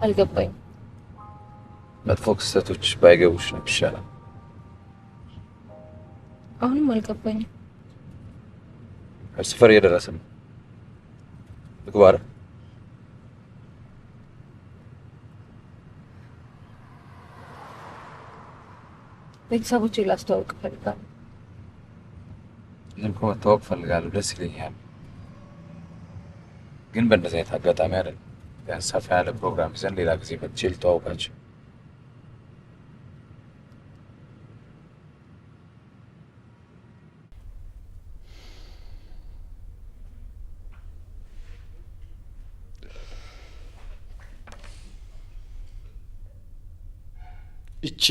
አልገባኝም። መጥፎ ክስተቶች ባይገቡሽ ነው ይሻላል። አሁንም አልገባኝም። ሰፈር እየደረስን ነው። ልግባ። ቤተሰቦቼ ላስተዋውቅ እፈልጋለሁ። እኔም እኮ መታወቅ እፈልጋለሁ፣ ደስ ይለኛል። ግን በእንደዚህ አይነት አጋጣሚ አይደለም። ቢያንስ ሰፋ ያለ ፕሮግራም ይዘን ሌላ ጊዜ መጥቼ ልተዋውቃቸው። እቺ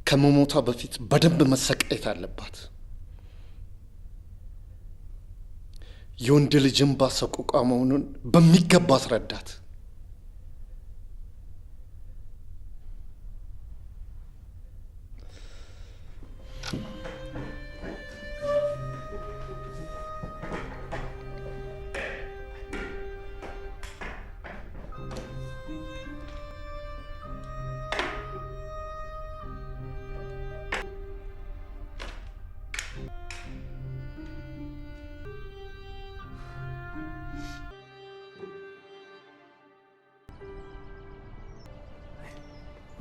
ከመሞቷ በፊት በደንብ መሰቃየት አለባት። የወንድ ልጅ እንባ ሰቆቃ መሆኑን በሚገባ አስረዳት።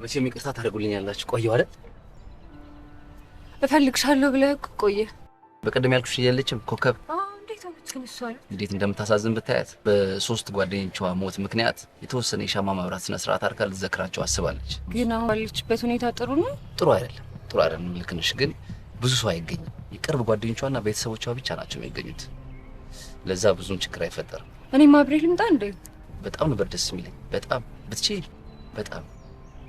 መቼም ይቅርታ ታደርጉልኛላችሁ። ቆየሁ አይደል? እፈልግሻለሁ ብለህ ቆየ። በቀደም ያልኩሽ እያለችም ኮከብ እንዴት ሆነች ግን እሷ? እንዴት እንደምታሳዝን ብታያት። በ3 ጓደኞቿ ሞት ምክንያት የተወሰነ የሻማ ማብራት ስነ ስርዓት አድርጋ ልትዘክራቸው አስባለች። ግን አሁን ባለችበት ሁኔታ ጥሩ ነው? ጥሩ አይደለም፣ ጥሩ አይደለም። ልክ ነሽ። ግን ብዙ ሰው አይገኝም። የቅርብ ጓደኞቿና ቤተሰቦቿ ብቻ ናቸው የሚገኙት። ለዛ ብዙም ችግር አይፈጠርም። እኔም አብሬ ልምጣ እንዴ? በጣም ነበር ደስ የሚለኝ። በጣም ብትችይ። በጣም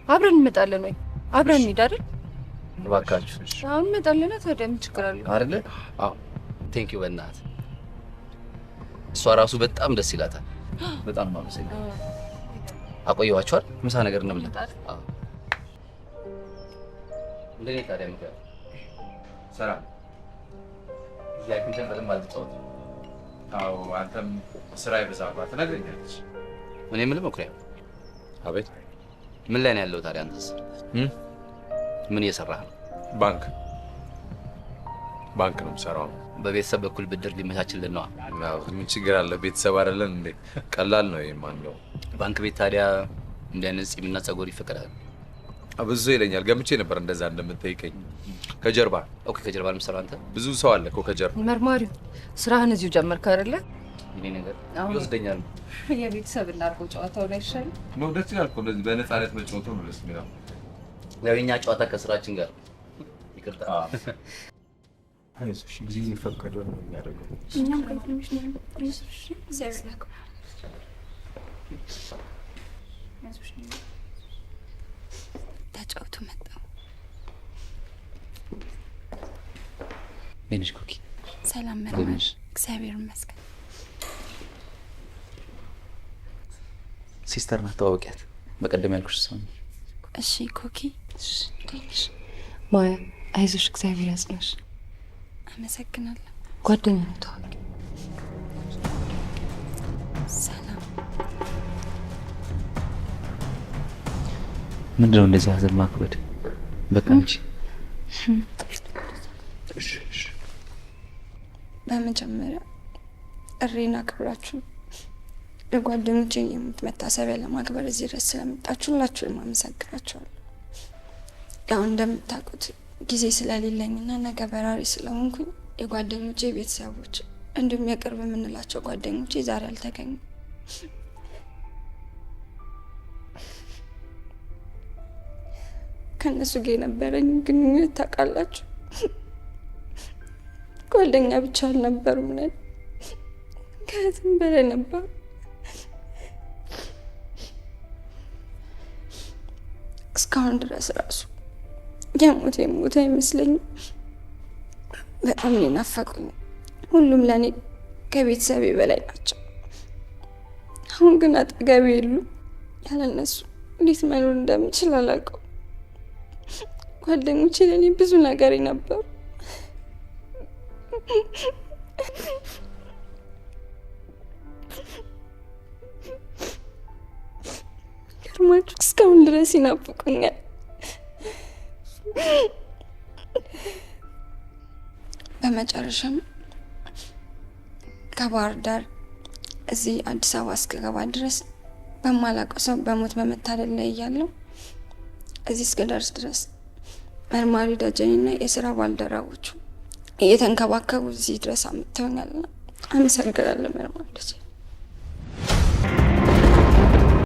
አብረን እንመጣለን ወይ? አብረን እንሂድ አይደል? እባካችሁ። አሁን እንመጣለን። ታዲያ ምን ችግር አለው? አይደለ? አዎ። ቴንክ ዩ በእናትህ። እሷ ራሱ በጣም ደስ ይላታል። በጣም ነው የማመሰግነው። አቆየኋችኋል? ምሳ ነገር እንብላ። አዎ። እንደኔ ታዲያ ምከር ሰራ ያክንተን በደንብ አልተጫወትም። አዎ፣ አንተም ስራ ይበዛባት ትነግረኛለች። እኔ የምልህ መኩሪያ። አቤት። ምን ላይ ነው ያለው ታዲያ? አንተስ ምን እየሰራህ ነው? ባንክ ነው የምሰራው። በቤተሰብ በኩል ብድር ሊመቻችልን ነዋ። አዎ፣ ምን ችግር አለ? ቤተሰብ አይደለን እንዴ? ቀላል ነው የማንለው። ባንክ ቤት ታዲያ እንዲህ አይነት ጺምና ጸጉር ይፈቀዳል? ብዙ ይለኛል። ገምቼ ነበር እንደዛ እንደምትጠይቀኝ። ከጀርባ ኦኬ፣ ከጀርባ ነው የምትሰራው አንተ? ብዙ ሰው አለ እኮ ከጀርባ። መርማሪው ስራህን እዚሁ ጀመርክ አይደለ? ይሄ ነገር ይወስደኛል። የቤተሰብ እናድርገው ጨዋታው ላይ ይሻል ነው። ደስ ይላል እኮ እንደዚህ በነፃነት መጫወቱ ነው ደስ የሚለው። ያው የኛ ጨዋታ ከስራችን ጋር ይቅርታ። አይዞሽ፣ ጊዜ ይፈቀደው ነው የሚያደርገው። እኛም ከትንሽ ነው ተጫውቱ መጣው። ሜንሽ ኩኪ ሰላም መርማሪ። እግዚአብሔር ይመስገን። ሲስተር ናት፣ ተዋወቂያት። በቀደም ያልኩሽ ሰው ነው። እሺ ኮኪ። ማያ አይዞሽ፣ እግዚአብሔር ያጽናሽ። አመሰግናለሁ። ጓደኛ ነው፣ ተዋወቂ። ሰላም። ምንድነው እንደዚህ ሀዘን ማክበድ? በቃ እንጂ። በመጀመሪያ እሬና ክብራችሁ ለጓደኞቼን የሞት መታሰቢያ ለማክበር እዚህ ድረስ ስለመጣችሁ ሁላችሁንም አመሰግናችኋለሁ። ያው እንደምታውቁት ጊዜ ስለሌለኝና ነገ በራሪ ስለሆንኩኝ የጓደኞቼ ቤተሰቦች እንዲሁም የቅርብ የምንላቸው ጓደኞቼ ዛሬ አልተገኙም። ከእነሱ ጋር የነበረኝ ግንኙነት ታውቃላችሁ። ጓደኛ ብቻ አልነበሩም ነን፣ ከዚህም በላይ ነበሩ። እስካሁን ድረስ ራሱ የሞት አይመስለኝም። በጣም ናፈቁኝ። ሁሉም ለእኔ ከቤተሰቤ በላይ ናቸው። አሁን ግን አጠገቤ የሉ። ያለነሱ እንዴት መኖር እንደምችል አላውቀው። ጓደኞቼ ለእኔ ብዙ ነገር ነበሩ። የሚገርማችሁ እስካሁን ድረስ ይናፍቁኛል። በመጨረሻም ከባህር ዳር እዚህ አዲስ አበባ እስከገባ ድረስ በማላውቀው ሰው በሞት በመታደል ላይ እያለሁ እዚህ እስክደርስ ድረስ መርማሪ ደጀኔና የስራ ባልደረቦቹ እየተንከባከቡ እዚህ ድረስ አምጥተውኛልና አመሰግናለሁ መርማሪ ደጀኔ።